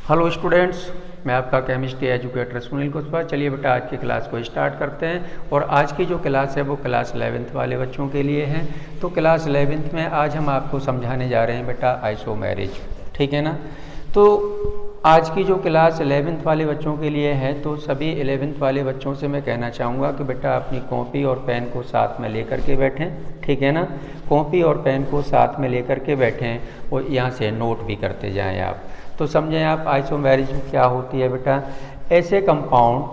Hello students, मैं आपका chemistry educator Sunil Kushwaha. चलिए बेटा आज की क्लास को स्टार्ट करते हैं। और आज की जो क्लास है वो क्लास 11th वाले बच्चों के लिए है। तो क्लास 11th में आज हम आपको समझाने जा रहे हैं बेटा आइसोमेरिज, ठीक है ना। तो आज की जो क्लास 11th वाले बच्चों के लिए है, तो सभी 11th वाले बच्चों से मैं कहना चाहूँगा कि बेटा अपनी कॉपी और पेन को साथ में लेकर के बैठें, ठीक है ना। कॉपी और पेन को साथ में लेकर के बैठें और यहाँ से नोट भी करते जाएँ आप। तो समझें आप आइसोमेरिज क्या होती है बेटा। ऐसे कंपाउंड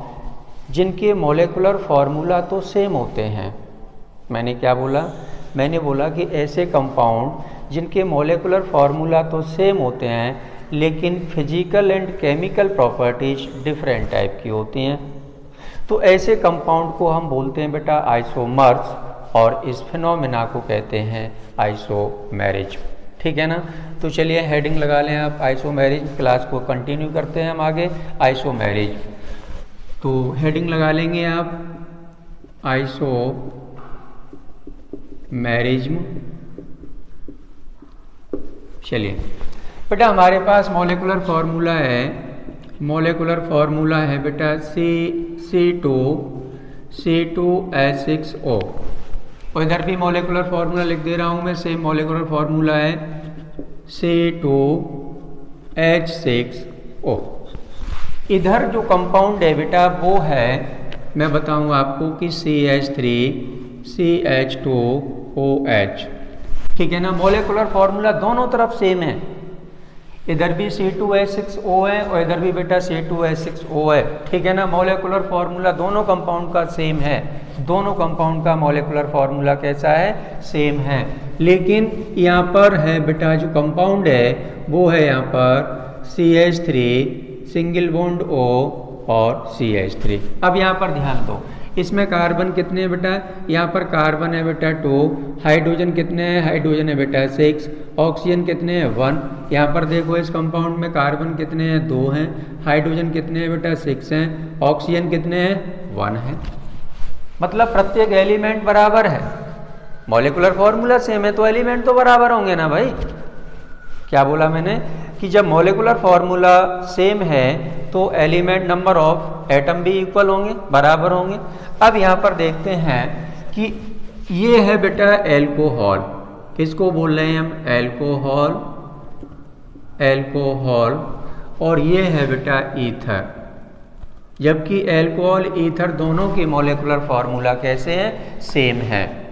जिनके मॉलिक्यूलर फार्मूला तो सेम होते हैं। मैंने क्या बोला? मैंने बोला कि ऐसे कंपाउंड जिनके मॉलिक्यूलर फार्मूला तो सेम होते हैं लेकिन physical and chemical properties different type की होती हैं। तो ऐसे कंपाउंड को हम बोलते हैं बेटा आइसोमर्स, और इस फिनोमेना को कहते हैं आइसोमेरिज, ठीक है ना। तो चलिए हेडिंग लगा लें आप आइसोमेरिज। क्लास को कंटिन्यू करते हैं हम आगे। आइसोमेरिज, तो हेडिंग लगा लेंगे आप आइसोमेरिज्म। चलिए बेटा हमारे पास मॉलिक्यूलर फार्मूला है, मॉलिक्यूलर फार्मूला है बेटा C2H6O। और इधर भी मॉलिक्यूलर फार्मूला लिख दे रहा हूँ मैं, सेम मॉलिक्यूलर फार्मूला है C2H6O। इधर जो कंपाउंड है बेटा वो है, मैं बताऊँ आपको कि CH3CH2OH, ठीक है ना। मॉलिक्यूलर फार्मूला दोनों तरफ सेम है, इधर भी C2H6O है और इधर भी बेटा C2H6O है, ठीक है ना। मॉलिक्यूलर फार्मूला दोनों कंपाउंड का सेम है, दोनों कंपाउंड का मॉलिक्यूलर फार्मूला कैसा है? सेम है। लेकिन यहाँ पर है बेटा जो कंपाउंड है वो है यहाँ पर CH3 सिंगल बॉन्ड O और CH3। अब यहाँ पर ध्यान दो, इसमें कार्बन कितने हैं बेटा? यहाँ पर कार्बन है बेटा 2, हाइड्रोजन कितने हैं? हाइड्रोजन है बेटा 6, ऑक्सीजन कितने हैं? 1। यहाँ पर देखो इस कंपाउंड में कार्बन कितने हैं? 2 हैं, हाइड्रोजन कितने हैं बेटा? 6 हैं, ऑक्सीजन कितने हैं? 1 है। मतलब प्रत्येक एलिमेंट बराबर है। मॉलिक्यूलर फार्मूला सेम है तो एलिमेंट तो बराबर होंगे ना भाई। क्या बोला मैंने? कि जब मॉलिक्यूलर फार्मूला सेम है तो एलिमेंट नंबर ऑफ एटम भी इक्वल होंगे, बराबर होंगे। अब यहाँ पर देखते हैं कि ये है बेटा एल्कोहल, किसको बोल रहे हैं हम? Alcohol, alcohol. और ये है बेटा ईथर, जबकि एल्कोहल ईथर दोनों के मॉलिक्यूलर फार्मूला कैसे हैं? सेम है।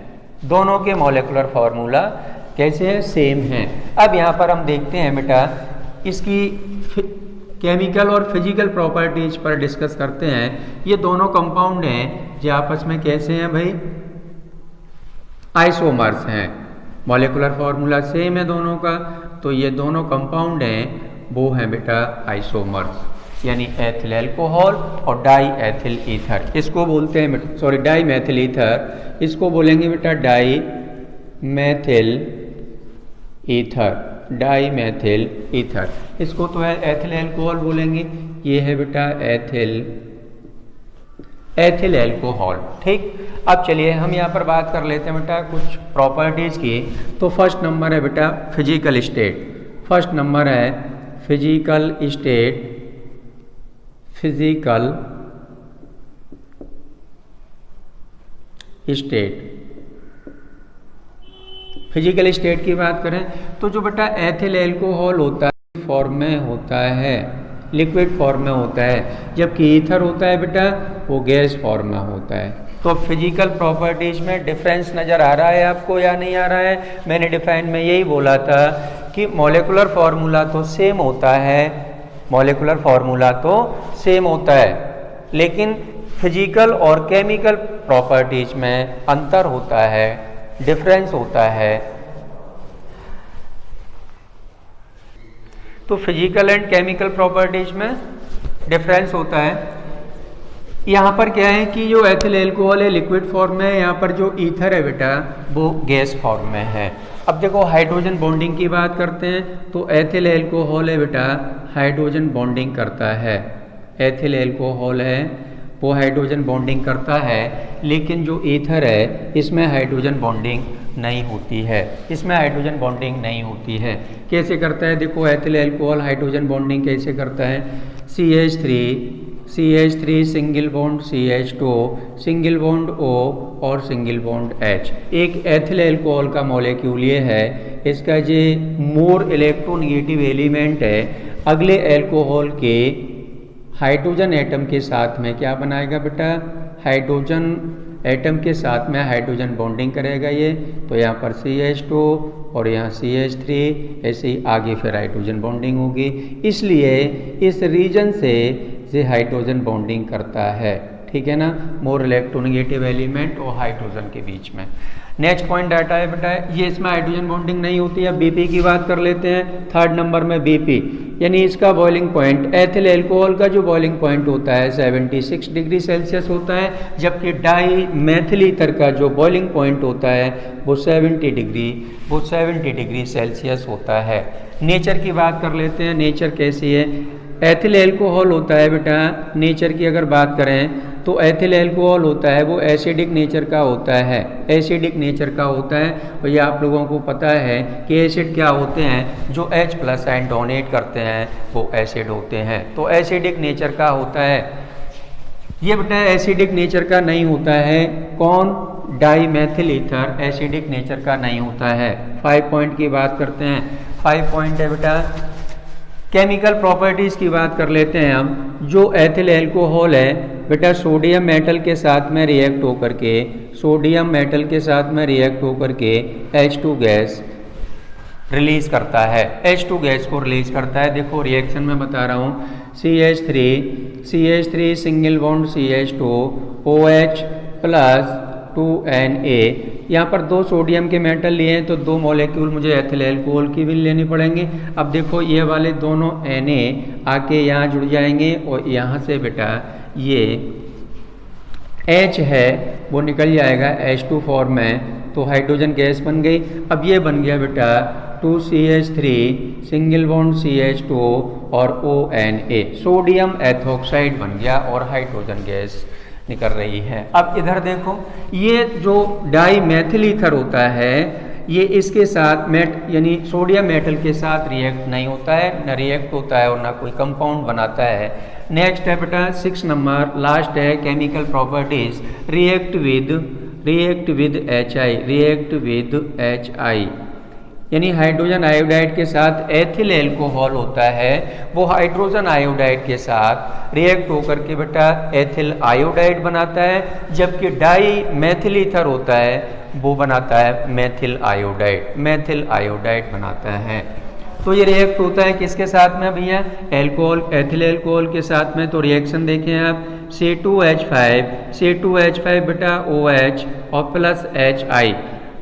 दोनों के मॉलिक्यूलर फार्मूला कैसे हैं? सेम हैं। अब यहाँ पर हम देखते हैं बेटा इसकी केमिकल और फिजिकल प्रॉपर्टीज पर डिस्कस करते हैं। ये दोनों कंपाउंड हैं जो आपस में कैसे हैं भाई? आइसोमर्स हैं। मॉलिक्यूलर फार्मूला सेम है दोनों का, तो ये दोनों कंपाउंड हैं वो हैं बेटा आइसोमर्स, यानी एथिल एल्कोहल और डाई एथिल ईथर। इसको बोलते हैं सॉरी डाई मैथिल ईथर, इसको बोलेंगे बेटा di methyl ether, di methyl ether. इसको तो है एथिल एल्कोहल बोलेंगे, ये है बेटा एथिल एल्कोहल, ठीक। अब चलिए हम यहाँ पर बात कर लेते हैं बेटा कुछ प्रॉपर्टीज की। तो फर्स्ट नंबर है बेटा फिजिकल स्टेट, फर्स्ट नंबर है physical state, physical state. Physical state की बात करें तो जो बेटा एथिल एल्कोहल होता है फॉर्म में होता है, लिक्विड फॉर्म में होता है, जबकि ईथर होता है बेटा वो गैस फॉर्म में होता है। तो फिजिकल प्रॉपर्टीज में डिफरेंस नज़र आ रहा है आपको या नहीं आ रहा है? मैंने डिफाइन में यही बोला था कि मॉलिक्यूलर फार्मूला तो सेम होता है, मॉलिक्यूलर फार्मूला तो सेम होता है, लेकिन फिजिकल और केमिकल प्रॉपर्टीज में अंतर होता है, डिफरेंस होता है। तो फिजिकल एंड केमिकल प्रॉपर्टीज में डिफरेंस होता है। यहाँ पर क्या है कि जो एथिल एल्कोहल है लिक्विड फॉर्म में है, यहाँ पर जो ईथर है बेटा वो गैस फॉर्म में है। अब देखो हाइड्रोजन बॉन्डिंग की बात करते हैं तो एथिल एल्कोहल है बेटा हाइड्रोजन बॉन्डिंग करता है, एथिल एल्कोहल है वो हाइड्रोजन बॉन्डिंग करता है, लेकिन जो ईथर है इसमें हाइड्रोजन बॉन्डिंग नहीं होती है, इसमें हाइड्रोजन बॉन्डिंग नहीं होती है। कैसे करता है, देखो एथिल अल्कोहल हाइड्रोजन बॉन्डिंग कैसे करता है, CH3 single bond CH2 single bond O और सिंगल बॉन्ड H। एक एथिल अल्कोहल का मॉलिक्यूल ये है, इसका ये मोर इलेक्ट्रोनेगेटिव एलिमेंट है, अगले अल्कोहल के हाइड्रोजन एटम के साथ में क्या बनाएगा बेटा, हाइड्रोजन एटम के साथ में हाइड्रोजन बॉन्डिंग करेगा ये, तो यहाँ पर CH2 और यहाँ CH3, ऐसे ही आगे फिर हाइड्रोजन बॉन्डिंग होगी, इसलिए इस रीजन से ये हाइड्रोजन बॉन्डिंग करता है, ठीक है ना, मोर इलेक्ट्रोनेगेटिव एलिमेंट और हाइड्रोजन के बीच में। नेक्स्ट पॉइंट डाटा है बेटा, ये इसमें हाइड्रोजन बॉन्डिंग नहीं होती है। BP की बात कर लेते हैं, थर्ड नंबर में BP, यानी इसका बॉइलिंग पॉइंट, एथिल अल्कोहल का जो बॉइलिंग पॉइंट होता है 76 डिग्री सेल्सियस होता है, जबकि डाई मेथिल ईथर का जो बॉइलिंग पॉइंट होता है वो 70 डिग्री सेल्सियस होता है। नेचर की बात कर लेते हैं, नेचर कैसी है, एथिल अल्कोहल होता है बेटा, नेचर की अगर बात करें तो एथिल अल्कोहल होता है वो एसिडिक नेचर का होता है, एसिडिक नेचर का होता है, और ये आप लोगों को पता है कि एसिड क्या होते हैं, जो H+ आयन डोनेट करते हैं वो एसिड होते हैं, तो एसिडिक नेचर का होता है। ये बेटा एसिडिक नेचर का नहीं होता है, कौन, di methyl ether acidic nature का नहीं होता है। 5 पॉइंट की बात करते हैं, 5 पॉइंट है बेटा, केमिकल प्रॉपर्टीज़ की बात कर लेते हैं हम। जो एथिल अल्कोहल है बेटा सोडियम मेटल के साथ में रिएक्ट होकर के, सोडियम मेटल के साथ में रिएक्ट होकर के H2 गैस रिलीज करता है, H2 गैस को रिलीज करता है। देखो रिएक्शन में बता रहा हूँ, CH3 single bond CH2 OH plus 2Na, यहाँ पर 2 सोडियम के मेटल लिए हैं तो 2 मॉलिक्यूल मुझे एथिल अल्कोहल की भी लेनी पड़ेंगे। अब देखो ये वाले दोनों Na आके यहाँ जुड़ जाएंगे और यहाँ से बेटा ये H है वो निकल जाएगा H2 फॉर्म में, तो हाइड्रोजन गैस बन गई। अब ये बन गया बेटा 2CH3 सिंगल बॉन्ड CH2 और ONA, सोडियम एथोक्साइड बन गया और हाइड्रोजन गैस निकल रही है। अब इधर देखो, ये जो डाई मेथिल ईथर होता है ये इसके साथ यानी सोडियम मेटल के साथ रिएक्ट नहीं होता है, न रिएक्ट होता है और ना कोई कंपाउंड बनाता है। नेक्स्ट है बेटा 6 नंबर, लास्ट है chemical properties, react with HI, यानी हाइड्रोजन आयोडाइड के साथ एथिल अल्कोहल होता है, वो हाइड्रोजन आयोडाइड के साथ रिएक्ट होकर के बेटा एथिल आयोडाइड बनाता है, जबकि डाई मेथिल ईथर होता है वो बनाता है मेथिल आयोडाइड बनाता है। तो ये रिएक्ट होता है किसके साथ में भैया, एल्कोहल, एथिल अल्कोहल के साथ में। तो रिएक्शन देखें आप, C2H5 बेटा OH और प्लस HI,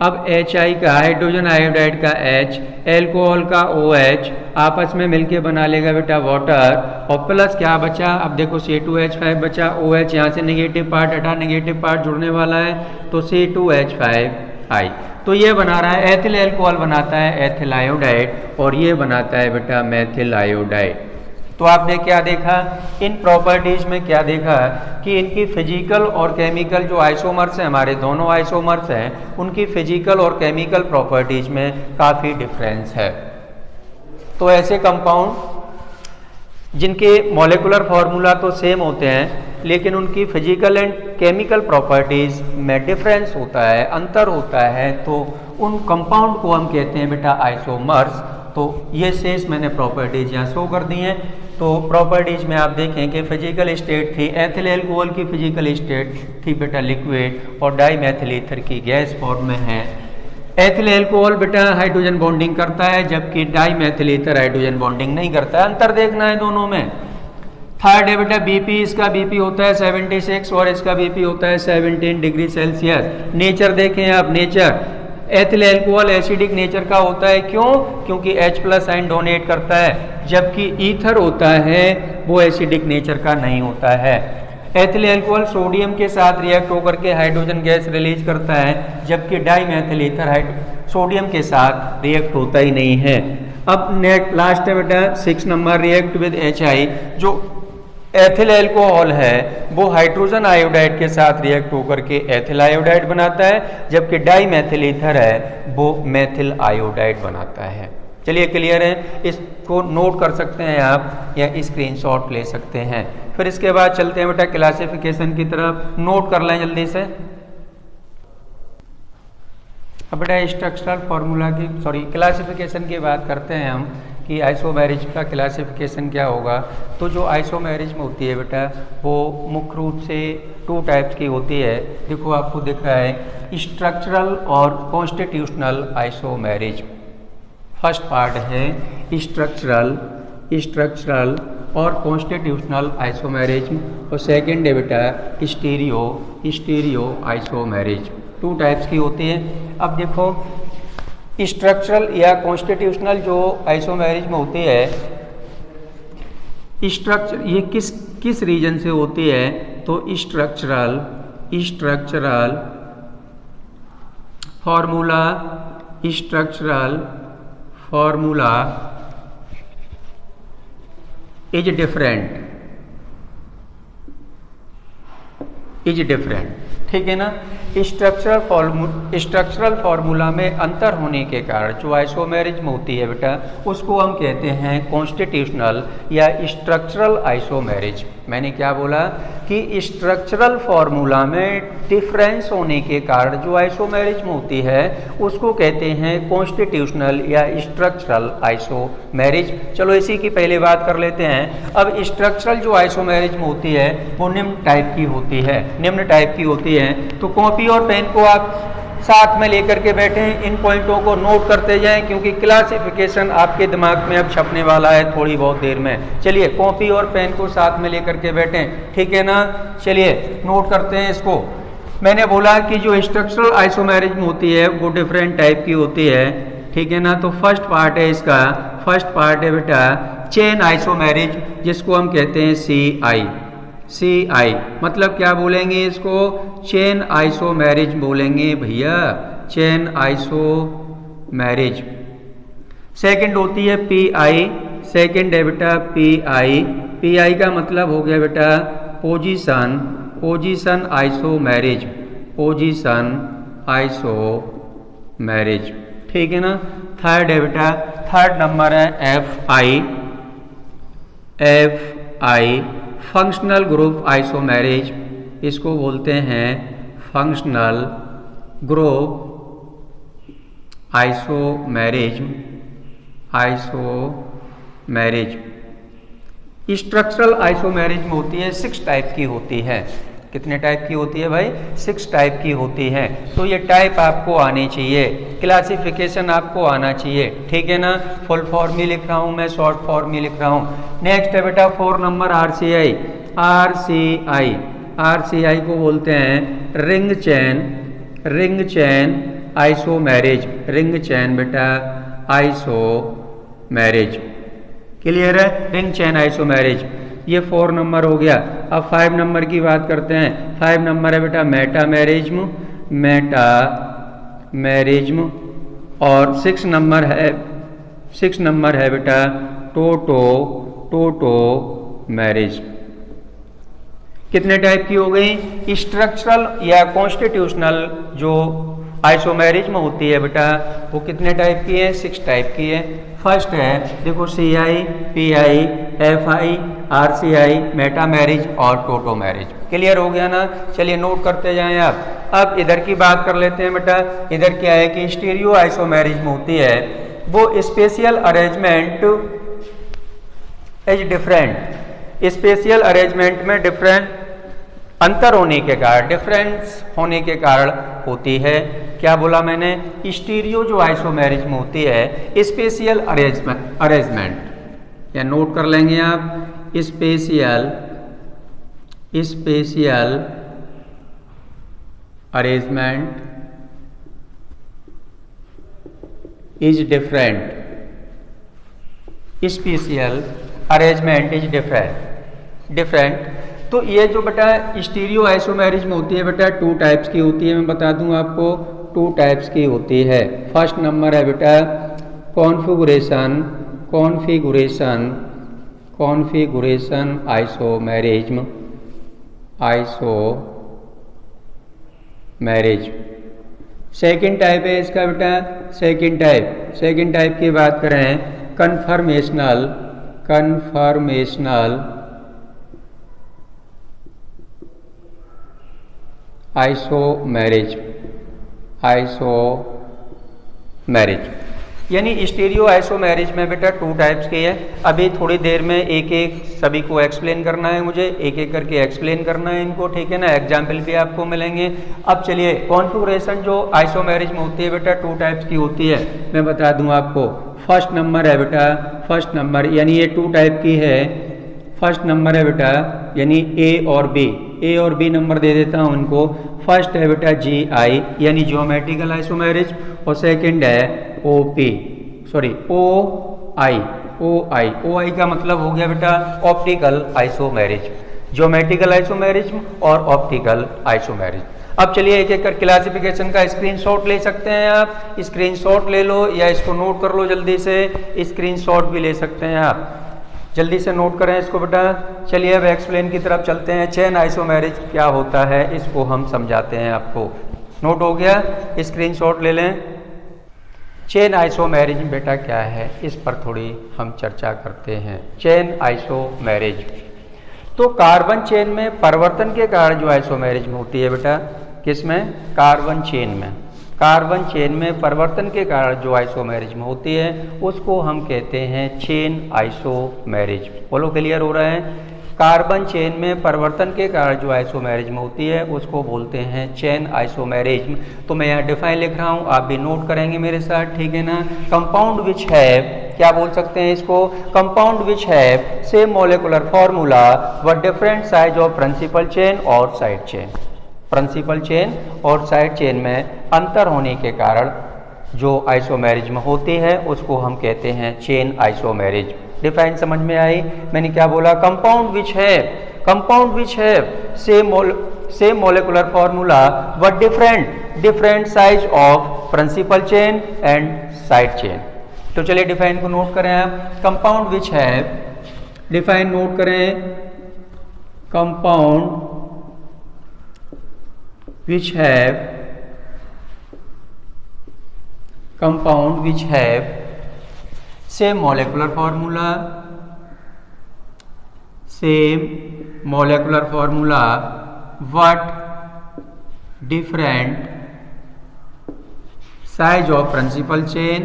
अब HI का हाइड्रोजन आयोडाइड का H, एल्कोहल का OH आपस में मिलके बना लेगा बेटा वाटर, और प्लस क्या बचा, अब देखो C2H5 बचा, OH यहाँ से नेगेटिव पार्ट हटा, नेगेटिव पार्ट जुड़ने वाला है तो C2H5I, तो ये बना रहा है एथिल अल्कोहल बनाता है एथिल आयोडाइड और ये बनाता है बेटा मेथिल आयोडाइड। तो आपने क्या देखा, इन प्रॉपर्टीज में क्या देखा कि इनकी फिजिकल और केमिकल जो आइसोमर्स हैं, हमारे दोनों आइसोमर्स हैं, उनकी फिजिकल और केमिकल प्रॉपर्टीज में काफ़ी डिफरेंस है। तो ऐसे कंपाउंड जिनके मॉलिक्यूलर फार्मूला तो सेम होते हैं लेकिन उनकी फिजिकल एंड केमिकल प्रॉपर्टीज में डिफरेंस होता है, अंतर होता है, तो उन कंपाउंड को हम कहते हैं बेटा आइसोमर्स। तो ये शेष मैंने प्रॉपर्टीज यहाँ शो कर दी हैं। तो प्रॉपर्टीज में आप देखें कि फिजिकल स्टेट थी, एथिल अल्कोहल की फिजिकल स्टेट थी बेटा लिक्विड और डाई मेथिल ईथर की गैस फॉर्म में है। एथिल अल्कोहल बेटा हाइड्रोजन बॉन्डिंग करता है जबकि di methyl ether hydrogen bonding नहीं करता है, अंतर देखना है दोनों में। थर्ड है बेटा BP, इसका BP होता है 76 और इसका BP होता है 17 डिग्री सेल्सियस। नेचर देखें आप, nature ethyl alcohol acidic nature का होता है, क्यों, क्योंकि H+ आयन डोनेट करता है, जबकि ईथर होता है वो एसिडिक नेचर का नहीं होता है। एथिल अल्कोहल सोडियम के साथ रिएक्ट होकर के हाइड्रोजन गैस रिलीज करता है, जबकि डाई मेथिल ईथर सोडियम के साथ रिएक्ट होता ही नहीं है। अब नेक्स्ट लास्ट है बेटा 6 नंबर, रिएक्ट विद HI, जो एथिल अल्कोहल है वो हाइड्रोजन आयोडाइड के साथ रिएक्ट होकर के एथिल आयोडाइड बनाता है, जबकि डाई मेथिल ईथर है वो मेथिल आयोडाइड बनाता है। चलिए क्लियर है, इसको नोट कर सकते हैं आप या स्क्रीनशॉट ले सकते हैं। फिर इसके बाद चलते हैं बेटा क्लासिफिकेशन की तरफ, नोट कर लें जल्दी से। अब बेटा स्ट्रक्चरल फार्मूला की क्लासिफिकेशन की बात करते हैं हम कि आइसोमेरिज का क्लासिफिकेशन क्या होगा। तो जो आइसोमेरिज में होती है बेटा वो मुख्य रूप से 2 टाइप्स की होती है। देखो आपको दिख रहा है स्ट्रक्चरल और कॉन्स्टिट्यूशनल आइसोमेरिज। फर्स्ट पार्ट है स्ट्रक्चरल और कॉन्स्टिट्यूशनल आइसोमेरिज और सेकेंड है बेटा स्टीरियो आइसोमेरिज। 2 टाइप्स की होती है। अब देखो स्ट्रक्चरल या कॉन्स्टिट्यूशनल जो आइसोमेरिज में होती है, स्ट्रक्चर ये किस रीजन से होती है, तो स्ट्रक्चरल फार्मूला इज डिफरेंट, ठीक है ना। स्ट्रक्चरल फार्मूला में अंतर होने के कारण जो आइसोमेरिज में होती है बेटा उसको हम कहते हैं कॉन्स्टिट्यूशनल या स्ट्रक्चरल आइसोमेरिज। मैंने क्या बोला कि स्ट्रक्चरल फार्मूला में डिफरेंस होने के कारण जो आइसोमेरिज में होती है उसको कहते हैं कॉन्स्टिट्यूशनल या स्ट्रक्चरल आइसोमेरिज। चलो इसी की पहले बात कर लेते हैं। अब स्ट्रक्चरल जो आइसोमेरिज में होती है वो निम्न टाइप की होती है। तो कॉपी और पेन को आप साथ में लेकर के बैठे, इन पॉइंटों को नोट करते जाएं क्योंकि क्लासिफिकेशन आपके दिमाग में अब छपने वाला है थोड़ी बहुत देर में। चलिए कॉपी और पेन को साथ में लेकर के बैठें, ठीक है ना। चलिए नोट करते हैं इसको। मैंने बोला कि जो स्ट्रक्चरल आइसोमेरिज में होती है वो डिफरेंट टाइप की होती है, ठीक है ना। तो फर्स्ट पार्ट है बेटा चेन आइसोमेरिज, जिसको हम कहते हैं CI। मतलब क्या बोलेंगे इसको, चेन आइसोमेरिज बोलेंगे भैया, चेन आइसोमेरिज। सेकंड होती है PI, सेकंड है बेटा PI का मतलब हो गया बेटा पोजीशन आइसोमेरिज, ठीक है ना। थर्ड है बेटा, थर्ड नंबर है FI फंक्शनल ग्रुप आइसोमेरिज, इसको बोलते हैं functional group isomerism. Structural isomerism में होती है 6 टाइप की होती है। कितने टाइप की होती है भाई, 6 टाइप की होती है। तो ये टाइप आपको आने चाहिए, क्लासिफिकेशन आपको आना चाहिए, ठीक है ना। फुल फॉर्म में लिख रहा हूँ मैं, शॉर्ट फॉर्म में लिख रहा हूँ। नेक्स्ट है बेटा 4 नंबर RCI को बोलते हैं रिंग चैन आइसोमेरिज, रिंग चैन बेटा आइसोमेरिज, क्लियर है, रिंग चैन आइसोमेरिज। ये 4 नंबर हो गया। अब 5 नंबर की बात करते हैं। 5 नंबर है बेटा मेटामेरिज्म और 6 नंबर है बेटा टोटोमेरिज। कितने टाइप की हो गई, स्ट्रक्चरल या कॉन्स्टिट्यूशनल जो आइसोमेरिज में होती है बेटा वो कितने टाइप की है, 6 टाइप की है। फर्स्ट है देखो CI, PI, FI, RCI, मेटामेरिज और टोटोमेरिज। क्लियर हो गया ना। चलिए नोट करते जाएं आप। अब इधर की बात कर लेते हैं बेटा। इधर क्या है कि स्टीरियो आइसोमेरिज में होती है वो spatial arrangement is different, spatial arrangement में अंतर होने के कारण, डिफरेंस होने के कारण होती है। क्या बोला मैंने, स्टीरियो जो आइसोमेरिज में होती है स्पेशियल अरेंजमेंट, या नोट कर लेंगे आप, spatial arrangement is different, spatial arrangement is different. तो ये जो बेटा स्टीरियो आइसोमेरिज में होती है बेटा 2 टाइप्स की होती है। मैं बता दूं आपको 2 टाइप्स की होती है। फर्स्ट नंबर है बेटा कॉन्फ़िगरेशन आइसोमेरिज्म, सेकेंड टाइप है इसका बेटा, सेकेंड टाइप की बात करें कन्फर्मेशनल आइसोमेरिज्म, यानी स्टीरियो आइसोमेरिज में बेटा 2 टाइप्स की है। अभी थोड़ी देर में एक एक सभी को एक्सप्लेन करना है, मुझे एक एक करके एक्सप्लेन करना है इनको, ठीक है ना। एग्जाम्पल भी आपको मिलेंगे। अब चलिए, कॉन्फ़िगरेशन जो आइसोमेरिज में होती है बेटा 2 टाइप्स की होती है, मैं बता दूं आपको। फर्स्ट नंबर है बेटा, फर्स्ट नंबर यानी ये 2 टाइप की है। फर्स्ट नंबर है बेटा यानी ए और बी नंबर दे देता हूं इनको। फर्स्ट है बेटा GI यानी ज्योमेट्रिकल आइसोमेरिज, और सेकंड है OI का मतलब हो गया बेटा ऑप्टिकल आइसोमेरिज, ज्योमेट्रिकल आइसोमेरिज्म और ऑप्टिकल आइसोमेरिज। अब चलिए एक एक कर क्लासिफिकेशन का स्क्रीनशॉट ले सकते हैं आप, स्क्रीनशॉट ले लो या इसको नोट कर लो जल्दी से, स्क्रीनशॉट भी ले सकते हैं आप, जल्दी से नोट करें इसको बेटा। चलिए अब एक्सप्लेन की तरफ चलते हैं। चेन आइसोमेरिज क्या होता है इसको हम समझाते हैं आपको। नोट हो गया, स्क्रीनशॉट ले लें। चेन आइसोमेरिज बेटा क्या है, इस पर थोड़ी हम चर्चा करते हैं। चेन आइसोमेरिज तो कार्बन चेन में परिवर्तन के कारण जो आइसोमेरिज में होती है बेटा, किसमें? कार्बन चेन में परिवर्तन के कारण जो आइसोमेरिज में होती है उसको हम कहते हैं चेन आइसोमेरिज। बोलो क्लियर हो रहा है? कार्बन चेन में परिवर्तन के कारण जो आइसोमेरिज में होती है उसको बोलते हैं चेन आइसोमेरिज्म। तो मैं यहाँ डिफाइन लिख रहा हूँ, आप भी नोट करेंगे मेरे साथ, ठीक है ना। कंपाउंड विच है, क्या बोल सकते हैं इसको? कंपाउंड विच है सेम मोलिकुलर फॉर्मूला व different size of principal chain और साइड चेन। प्रिंसिपल चेन और साइड चेन में अंतर होने के कारण जो आइसोमेरिज में होती है उसको हम कहते हैं चेन आइसोमेरिज। डिफाइन समझ में आई? मैंने क्या बोला? कंपाउंड विच है सेम मोलिकुलर फॉर्मूला व different size of principal chain and side chain. तो चलिए डिफाइन को नोट करें आप। कंपाउंड विच है, डिफाइन नोट करें, compound which have same molecular formula but different size of principal chain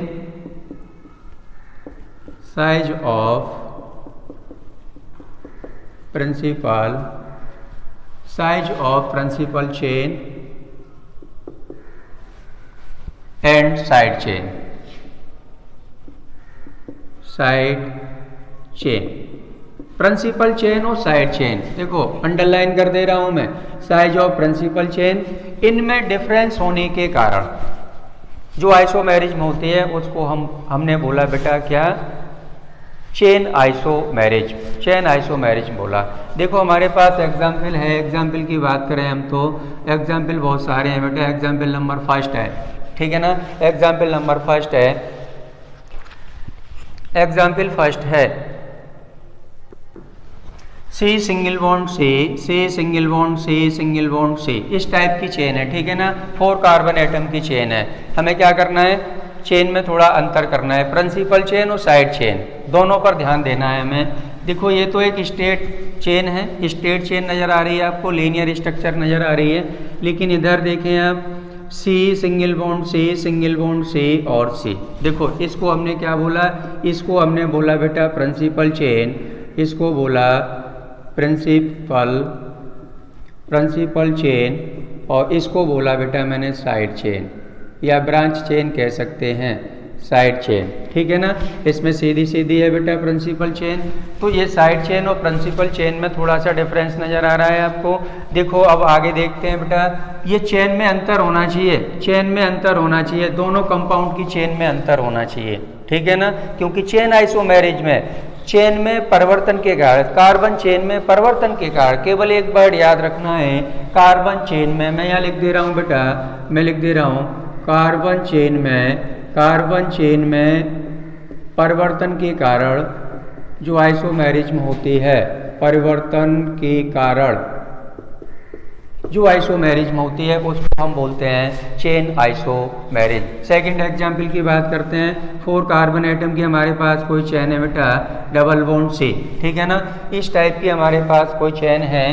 and side chain. Principal chain और side chain, देखो underline कर दे रहा हूं मैं, साइज ऑफ प्रिंसिपल चेन, इनमें डिफरेंस होने के कारण जो आइसोमेरिज में होती है उसको हमने बोला बेटा क्या? चेन आइसोमेरिज बोला। देखो हमारे पास एग्जाम्पल है, एग्जाम्पल की बात करें हम तो एग्जाम्पल बहुत सारे हैं बेटा। एग्जाम्पल नंबर फर्स्ट है, ठीक है ना। एग्जाम्पल नंबर फर्स्ट है, एग्जाम्पल फर्स्ट है C सिंगल बॉन्ड C, इस टाइप की चेन है, ठीक है ना। 4 कार्बन एटम की चेन है। हमें क्या करना है? चेन में थोड़ा अंतर करना है, प्रिंसिपल चेन और साइड चेन दोनों पर ध्यान देना है हमें। देखो ये तो एक स्ट्रेट चेन है, स्ट्रेट चेन नज़र आ रही है आपको, लीनियर स्ट्रक्चर नज़र आ रही है। लेकिन इधर देखें आप, C सिंगल बॉन्ड C और C। देखो इसको हमने क्या बोला? इसको हमने बोला बेटा प्रिंसिपल चेन, इसको बोला प्रिंसिपल चेन, और इसको बोला बेटा मैंने साइड चेन या ब्रांच चेन कह सकते हैं, साइड चेन, ठीक है ना। इसमें सीधी है बेटा प्रिंसिपल चेन। तो ये साइड चेन और प्रिंसिपल चेन में थोड़ा सा डिफरेंस नज़र आ रहा है आपको। देखो अब आगे देखते हैं बेटा, ये चेन में अंतर होना चाहिए, दोनों कंपाउंड की चेन में अंतर होना चाहिए, ठीक है ना। क्योंकि चेन आइसोमेरिज में चेन में परिवर्तन के कारण, कार्बन चेन में परिवर्तन के कारण, केवल एक वर्ड याद रखना है, कार्बन चेन में, मैं यहाँ लिख दे रहा हूँ बेटा, मैं लिख दे रहा हूँ कार्बन चेन में परिवर्तन के कारण जो आइसोमेरिज्म होती है, परिवर्तन के कारण जो आइसोमेरिज्म होती है उसको हम बोलते हैं चेन आइसोमेरिज्म। सेकंड एग्जाम्पल की बात करते हैं, 4 कार्बन एटम की हमारे पास कोई चेन है बेटा, डबल बॉन्ड सी, ठीक है ना। इस टाइप की हमारे पास कोई चेन है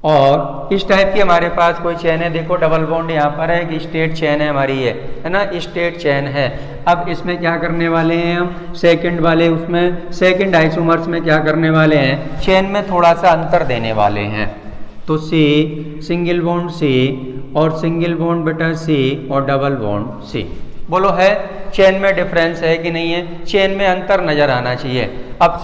और इस टाइप की हमारे पास कोई चेन है, देखो डबल बॉन्ड यहाँ पर है, कि स्ट्रेट चेन है हमारी है ना, स्ट्रेट चेन है। अब इसमें क्या करने वाले हैं हम, सेकंड वाले उसमें सेकंड आइसोमर्स में क्या करने वाले हैं, चेन में थोड़ा सा अंतर देने वाले हैं। तो सी, सिंगल बॉन्ड सी और सिंगल बॉन्ड बेटा सी और डबल बॉन्ड सी। बोलो है चेन में डिफरेंस है कि नहीं है, चेन में अंतर नजर आना चाहिए। अब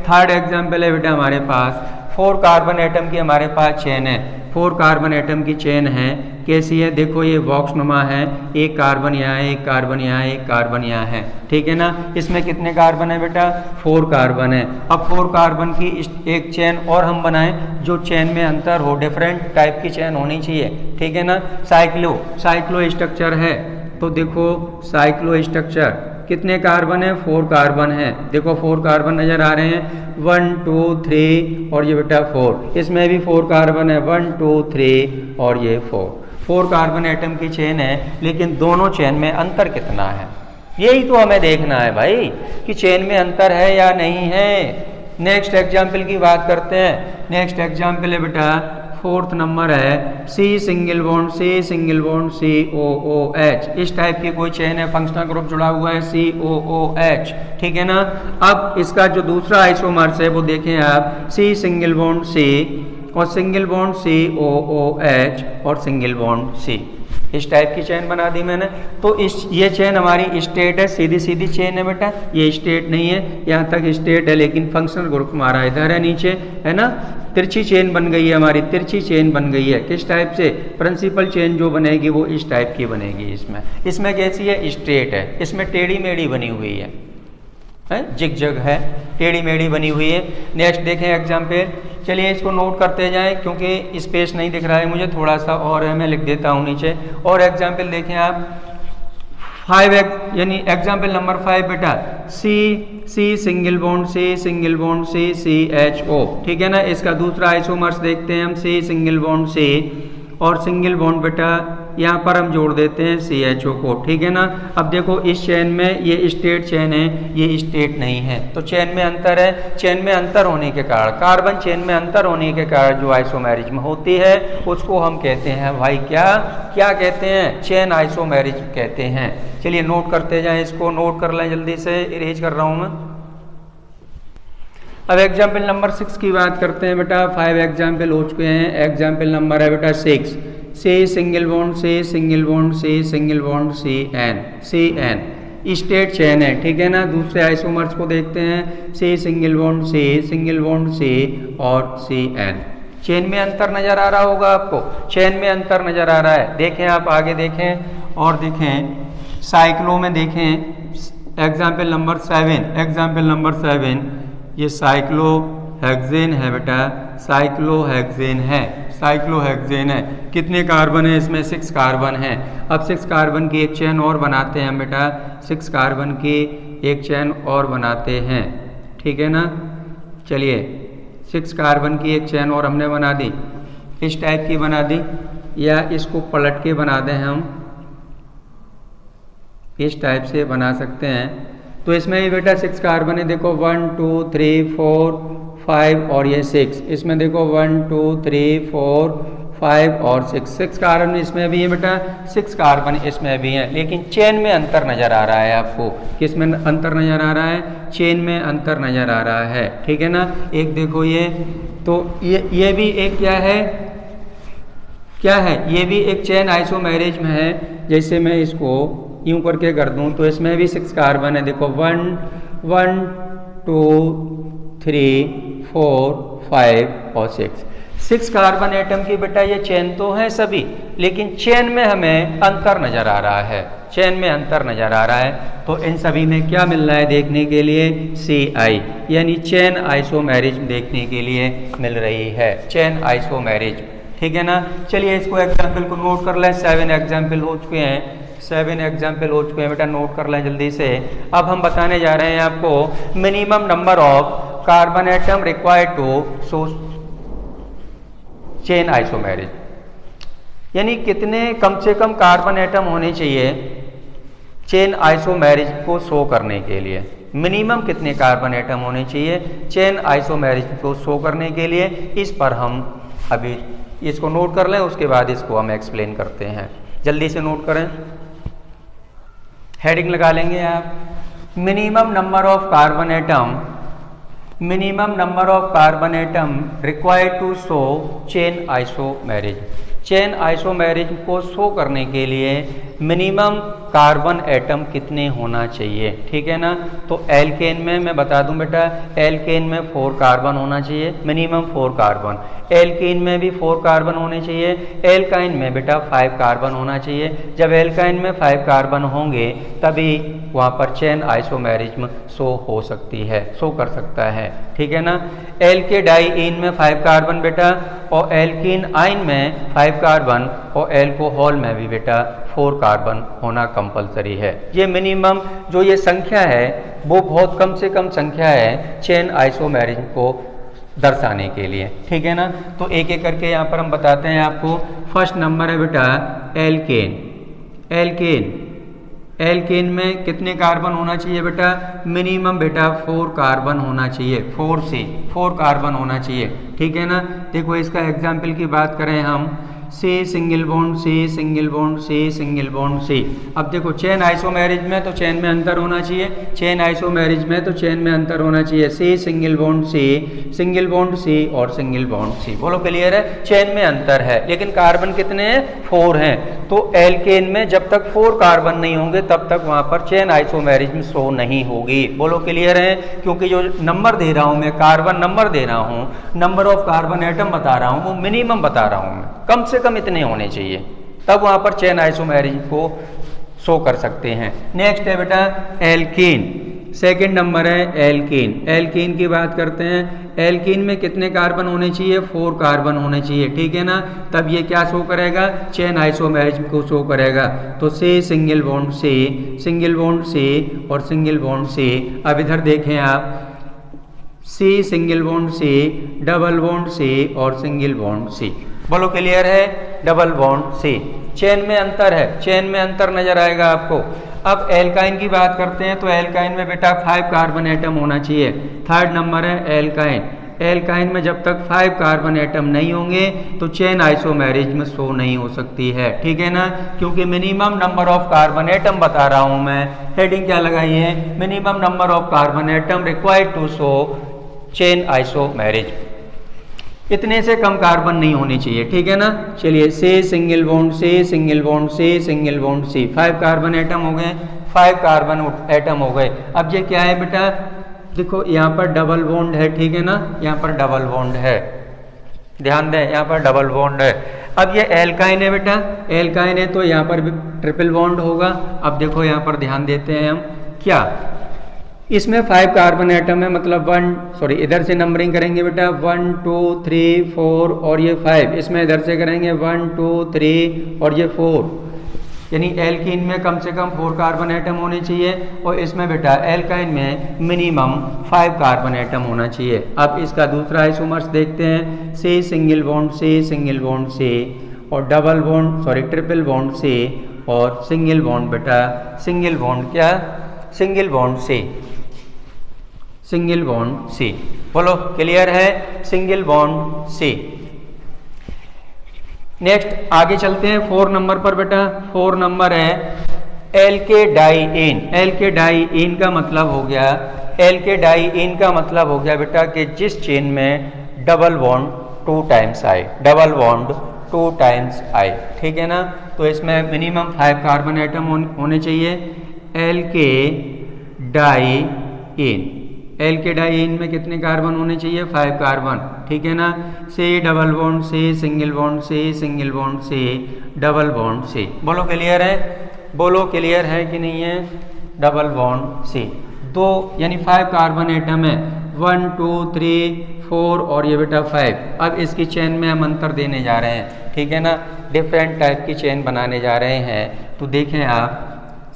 थर्ड एग्जाम्पल है बेटा हमारे पास, 4 कार्बन एटम की हमारे पास चेन है, 4 कार्बन एटम की चेन है, कैसी है, देखो ये बॉक्स नुमा है, एक कार्बन यहाँ है, एक कार्बन यहाँ है, एक कार्बन यहाँ है, ठीक है ना। इसमें कितने कार्बन है बेटा, 4 कार्बन है। अब 4 कार्बन की एक चेन और हम बनाएं जो चेन में अंतर हो, डिफरेंट टाइप की चेन होनी चाहिए, ठीक है ना। साइक्लो स्ट्रक्चर है, तो देखो साइक्लो स्ट्रक्चर कितने कार्बन है, 4 कार्बन है, देखो 4 कार्बन नजर आ रहे हैं, 1 2 3 और ये बेटा 4, इसमें भी 4 कार्बन है, 1 2 3 और ये 4 कार्बन एटम की चेन है, लेकिन दोनों चेन में अंतर कितना है, यही तो हमें देखना है भाई कि चेन में अंतर है या नहीं है। नेक्स्ट एग्जाम्पल की बात करते हैं, नेक्स्ट एग्जाम्पल है बेटा 4th नंबर है, C single bond C single bond C O O H, इस टाइप की कोई चेन है, फंक्शनल ग्रुप जुड़ा हुआ है सी ओ ओ एच, ठीक है ना। अब इसका जो दूसरा आइसोमर्स है वो देखें आप, सी सिंगल बॉन्ड सी और single bond C O O H और सिंगल बॉन्ड सी, इस टाइप की चेन बना दी मैंने। तो ये चेन हमारी स्ट्रेट है, सीधी सीधी चेन है बेटा, ये स्ट्रेट नहीं है, यहाँ तक स्ट्रेट है लेकिन फंक्शनल ग्रुप हमारा इधर है नीचे, है ना। तिरछी चेन बन गई है हमारी, तिरछी चेन बन गई है, किस टाइप से, प्रिंसिपल चेन जो बनेगी वो इस टाइप की बनेगी। इसमें कैसी है, स्ट्रेट है, इसमें टेढ़ी मेढ़ी बनी हुई है, जिग जग है, टेढ़ी मेढ़ी बनी हुई है। नेक्स्ट देखें एग्जाम्पल, चलिए इसको नोट करते जाएं क्योंकि स्पेस नहीं दिख रहा है मुझे, थोड़ा सा और है, मैं लिख देता हूँ नीचे। और एग्जाम्पल देखें आप, 5 यानी एग्जाम्पल नंबर 5 बेटा, C single bond C H O, ठीक है ना। इसका दूसरा आइसोमर्स देखते हैं हम, सी सिंगल बॉन्ड सी और सिंगल बॉन्ड बेटा यहाँ पर हम जोड़ देते हैं सी एच ओ को, ठीक है ना। अब देखो इस चेन में ये स्ट्रेट चेन है, ये स्ट्रेट नहीं है, तो चेन में अंतर है। चेन में अंतर होने के कारण, कार्बन चेन में अंतर होने के कारण जो आइसोमेरिज्म होती है उसको हम कहते हैं भाई क्या कहते हैं, चेन आइसोमेरिज्म कहते हैं। चलिए नोट करते जाएं, इसको नोट कर लें, जल्दी से इरेज कर रहा हूँ मैं। अब एग्जाम्पल नंबर 6 की बात करते हैं बेटा, 5 एग्जाम्पल हो चुके हैं। एग्जाम्पल नंबर है बेटा 6, C single bond C single bond C single bond C N, straight chain है, ठीक है ना। दूसरे आइसोमर्स को देखते हैं, सी सिंगल बॉन्ड सी और सी एन। चेन में अंतर नजर आ रहा होगा आपको, चेन में अंतर नजर आ रहा है। देखें आप आगे देखें और देखें, साइक्लो में देखें एग्जाम्पल नंबर 7, ये साइक्लोहेक्सेन है बेटा, साइक्लोहेक्सेन है। कितने कार्बन है इसमें, 6 कार्बन है। अब 6 कार्बन की एक चेन और बनाते हैं हम बेटा, 6 कार्बन की एक चेन और बनाते हैं, ठीक है ना। चलिए 6 कार्बन की एक चेन और हमने बना दी, इस टाइप की बना दी, या इसको पलट के बना दें हम, इस टाइप से बना सकते हैं। तो इसमें भी बेटा 6 कार्बन है, देखो 1 2 3 4 5 और ये 6, इसमें देखो 1 2 3 4 5 और 6 कार्बन इसमें भी है बेटा, 6 कार्बन इसमें भी हैं, लेकिन चेन में अंतर नजर आ रहा है आपको। किस में अंतर नजर आ रहा है, चेन में अंतर नजर आ रहा है, ठीक है ना। एक देखो ये, तो ये भी एक क्या है, ये भी एक चेन आइसोमेरिज्म है। जैसे मैं इसको यूं करके कर दूं तो इसमें भी 6 कार्बन है, देखो 1 2 3 4 5 और 6 कार्बन एटम की बेटा ये चेन तो है सभी, लेकिन चेन में हमें अंतर नजर आ रहा है, चेन में अंतर नजर आ रहा है। तो इन सभी में क्या मिल रहा है देखने के लिए, CI यानी चेन आइसोमेरिज्म देखने के लिए मिल रही है, चेन आइसोमेरिज्म, ठीक है ना। चलिए इसको एग्जाम्पल को नोट कर लें, 7 एग्जाम्पल हो चुके हैं। 7 एग्जाम्पल हो चुके हैं बेटा, नोट कर लें जल्दी से। अब हम बताने जा रहे हैं आपको minimum number of carbon atom required to show chain isomerism, यानी कितने कम से कम कार्बन एटम होने चाहिए चेन आइसोमेरिज को शो करने के लिए। मिनिमम कितने कार्बन एटम होने चाहिए चेन आइसोमेरिज को शो करने के लिए, इस पर हम अभी इसको नोट कर लें, उसके बाद इसको हम एक्सप्लेन करते हैं। जल्दी से नोट करें, हेडिंग लगा लेंगे आप। Minimum number of carbon atom, minimum number of carbon atom required to show chain isomerism. Chain isomerism को शो करने के लिए मिनिमम कार्बन एटम कितने होना चाहिए, ठीक है ना। तो एल्केन में मैं बता दूं बेटा, एल्केन में 4 कार्बन होना चाहिए, मिनिमम 4 कार्बन। एल्कीन में भी 4 कार्बन होने चाहिए। एल्काइन में बेटा 5 कार्बन होना चाहिए। जब एल्काइन में 5 कार्बन होंगे तभी वहाँ पर चेन आइसोमेरिज्म शो हो सकती है, शो कर सकता है, ठीक है ना। एल्केडाइइन में 5 कार्बन बेटा, और एल्कीन आइन में 5 कार्बन, और एल्कोहल में भी बेटा 4 कार्बन होना कंपलसरी है। ये मिनिमम जो ये संख्या है वो बहुत कम से कम संख्या है चेन आइसोमेरिज्म को दर्शाने के लिए, ठीक है ना। तो एक एक करके यहाँ पर हम बताते हैं आपको। फर्स्ट नंबर है बेटा एल्केन। एल्केन, एल्केन में कितने कार्बन होना चाहिए बेटा, मिनिमम बेटा 4 कार्बन होना चाहिए, 4 से 4 कार्बन होना चाहिए, ठीक है ना। देखो इसका एग्जाम्पल की बात करें हम, C single bond C single bond C single bond C. अब देखो चेन आइसोमेरिज में तो चेन में अंतर होना चाहिए, चेन आइसोमेरिज में तो चेन में अंतर होना चाहिए। C single bond C, single bond C और सिंगल बॉन्ड सी। बोलो क्लियर है, चेन में अंतर है लेकिन कार्बन कितने हैं, 4 हैं। तो एल्केन में जब तक 4 कार्बन नहीं होंगे तब तक वहां पर चेन आइसोमेरिज्म शो नहीं होगी। बोलो क्लियर है, क्योंकि जो नंबर दे रहा हूं मैं, कार्बन नंबर दे रहा हूं, नंबर ऑफ कार्बन एटम बता रहा हूं, वो मिनिमम बता रहा हूं मैं, कम से कम इतने होने चाहिए, तब वहां पर चेन आइसोमेरिज्म को शो कर सकते हैं। नेक्स्ट है बेटा एल्कीन। सेकंड नंबर है एल्कीन। एल्कीन की बात करते हैं, एल्कीन में कितने कार्बन होने चाहिए, 4 कार्बन होने चाहिए, ठीक है ना। तब ये क्या शो करेगा, चेन आइसोमेरिज्म को शो करेगा। तो C single bond C, single bond C और सिंगल बॉन्ड सी। अब इधर देखें आप, C single bond C, double bond C और सिंगल बॉन्ड सी। बोलो क्लियर है, डबल बॉन्ड सी। चेन में अंतर है, चेन में अंतर नजर आएगा आपको। अब एल्काइन की बात करते हैं, तो एल्काइन में बेटा 5 कार्बन एटम होना चाहिए। थर्ड नंबर है एल्काइन। एल्काइन में जब तक 5 कार्बन एटम नहीं होंगे तो चेन आइसोमेरिज्म शो नहीं हो सकती है, ठीक है ना। क्योंकि minimum number of carbon atom बता रहा हूं मैं, हेडिंग क्या लगाई है, minimum number of carbon atom required to show chain isomerism. इतने से कम कार्बन नहीं होनी चाहिए, ठीक है ना। चलिए C single bond C, single bond C, single bond C. 5 carbon atom हो गए, 5 कार्बन एटम हो गए। अब ये क्या है बेटा, देखो यहाँ पर डबल बॉन्ड है, ठीक है ना, यहाँ पर डबल बॉन्ड है, ध्यान दें यहाँ पर डबल बॉन्ड है। अब ये एल्काइन है बेटा, एल्काइन है तो यहाँ पर भी ट्रिपल बॉन्ड होगा। अब देखो यहाँ पर ध्यान देते हैं हम, क्या इसमें 5 कार्बन एटम है, मतलब इधर से नंबरिंग करेंगे बेटा 1 2 3 4 और ये 5, इसमें इधर से करेंगे 1 2 3 और ये 4, यानी एल्कीन में कम से कम 4 कार्बन एटम होने चाहिए और इसमें बेटा एल्काइन में मिनिमम 5 कार्बन एटम होना चाहिए। अब इसका दूसरा आइसोमर्स देखते हैं, C single bond C, single bond C और double bond triple bond C और सिंगल बॉन्ड बेटा, सिंगल बॉन्ड क्या, single bond C, single bond C. बोलो क्लियर है, सिंगल बॉन्ड सी। नेक्स्ट आगे चलते हैं 4 नंबर पर बेटा। 4 नंबर है एल्केडाइइन। एल्केडाइइन का मतलब हो गया, एल्केडाइइन का मतलब हो गया बेटा कि जिस चेन में डबल बॉन्ड 2 टाइम्स आए, डबल बॉन्ड 2 टाइम्स आए, ठीक है ना। तो इसमें मिनिमम 5 कार्बन एटम होने चाहिए। एल्केडाइइन, एल्केडाइइन में कितने कार्बन होने चाहिए, 5 कार्बन, ठीक है ना। C double bond C, single bond C, single bond C, double bond C. बोलो क्लियर है, बोलो क्लियर है कि नहीं है, डबल बॉन्ड सी। 2 यानी 5 कार्बन एटम है, 1 2 3 4 और ये बेटा 5। अब इसकी चेन में हम अंतर देने जा रहे हैं, ठीक है ना। डिफरेंट टाइप की चेन बनाने जा रहे हैं। तो देखें आप,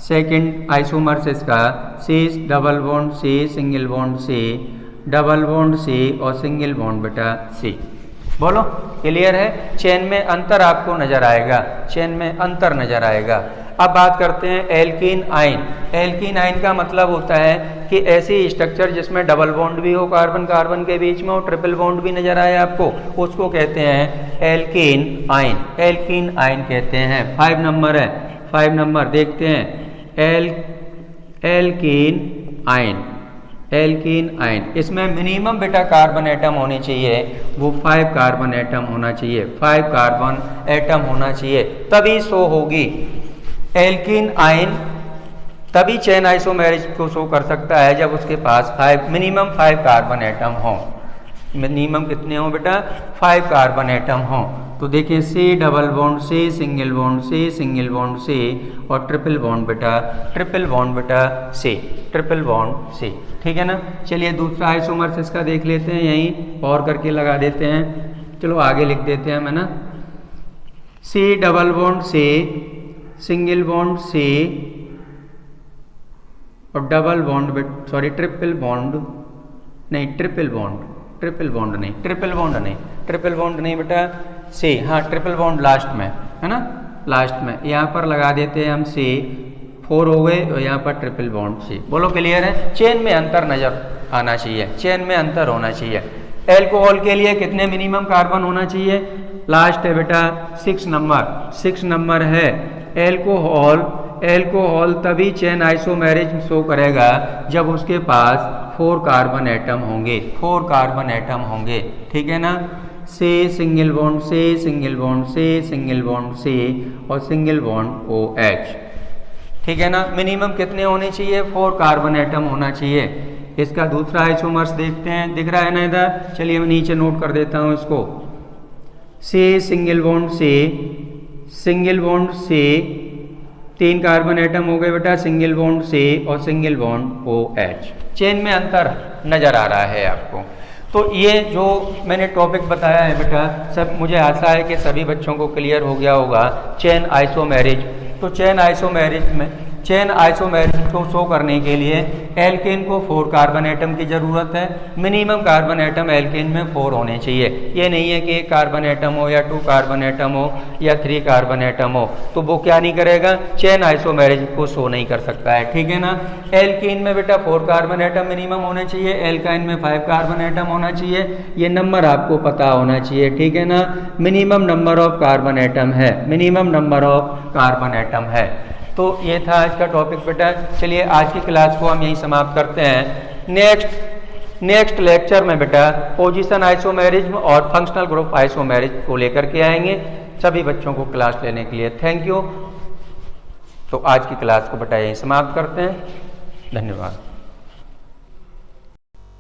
सेकंड आइसोमर्स इसका C double bond C, single bond C, double bond C और सिंगल बॉन्ड बेटा C। बोलो क्लियर है। चेन में अंतर आपको नजर आएगा, चेन में अंतर नजर आएगा। अब बात करते हैं एल्कीन आयन। एल्कीन आयन का मतलब होता है कि ऐसी स्ट्रक्चर जिसमें डबल बॉन्ड भी हो कार्बन कार्बन के बीच में और ट्रिपल बॉन्ड भी नजर आए आपको, उसको कहते हैं एल्कीन आयन। एल्कीन आयन कहते हैं। 5 नंबर है, 5 नंबर देखते हैं। एल्कीन आयन, एल्कीन आयन, इसमें मिनिमम बेटा कार्बन एटम होने चाहिए, वो 5 कार्बन एटम होना चाहिए, 5 कार्बन एटम होना चाहिए, तभी शो होगी। एल्कीन आयन तभी चेन आइसोमेरिज को शो कर सकता है जब उसके पास मिनिमम 5 कार्बन एटम हो। मिनिमम कितने हो बेटा? 5 कार्बन एटम हो। तो देखिए C double bond C, single bond C, single bond C और ट्रिपल बॉन्ड बेटा C, ट्रिपल बॉन्ड C। ठीक है ना। चलिए दूसरा आइसोमर्स इसका देख लेते हैं, यहीं और करके लगा देते हैं। चलो आगे लिख देते हैं, है ना। C double bond C, single bond C और double bond, sorry triple bond नहीं, ट्रिपल बॉन्ड नहीं बेटा C, हाँ ट्रिपल बॉन्ड लास्ट में है ना, लास्ट में। यहाँ पर लगा देते हैं हम C, 4 हो गए और यहाँ पर ट्रिपल बॉन्ड C। बोलो क्लियर है। चेन में अंतर नजर आना चाहिए, चेन में अंतर होना चाहिए। एल्कोहल के लिए कितने मिनिमम कार्बन होना चाहिए? लास्ट है बेटा 6 नंबर, 6 नंबर है। एल्कोहल तभी चेन आइसोमेरिज शो करेगा जब उसके पास 4 कार्बन एटम होंगे, 4 कार्बन एटम होंगे। ठीक है ना। C single bond C, single bond C, single bond C और सिंगल बॉन्ड OH। ठीक है ना। मिनिमम कितने होने चाहिए? 4 कार्बन एटम होना चाहिए। इसका दूसरा आइसोमर्स देखते हैं, दिख रहा है ना इधर। चलिए मैं नीचे नोट कर देता हूँ इसको। C single bond C, single bond C, 3 carbon atom हो गए बेटा, सिंगल बॉन्ड C और सिंगल बॉन्ड OH। चेन में अंतर नजर आ रहा है आपको। तो ये जो मैंने टॉपिक बताया है बेटा, सब मुझे आशा है कि सभी बच्चों को क्लियर हो गया होगा। चेन आइसोमेरिज, तो चेन आइसोमेरिज को शो करने के लिए एल्केन को 4 कार्बन एटम की ज़रूरत है। मिनिमम कार्बन एटम एल्केन में 4 होने चाहिए। ये नहीं है कि 1 कार्बन एटम हो या 2 कार्बन एटम हो या 3 कार्बन एटम हो, तो वो क्या नहीं करेगा, चेन आइसोमेरिज को शो नहीं कर सकता है। ठीक है ना। एल्कीन में बेटा 4 कार्बन एटम मिनिमम होने चाहिए, एल्काइन में 5 कार्बन एटम होना चाहिए। ये नंबर आपको पता होना चाहिए। ठीक है ना। Minimum number of carbon atom है, minimum number of carbon atom है। तो ये था आज का टॉपिक बेटा। चलिए आज की क्लास को हम यहीं समाप्त करते हैं। नेक्स्ट लेक्चर में बेटा पोजीशन आइसोमेरिज्म और फंक्शनल ग्रुप आइसोमेरिज्म को लेकर के आएंगे सभी बच्चों को क्लास लेने के लिए। Thank you. तो आज की क्लास को बेटा यहीं समाप्त करते हैं। धन्यवाद।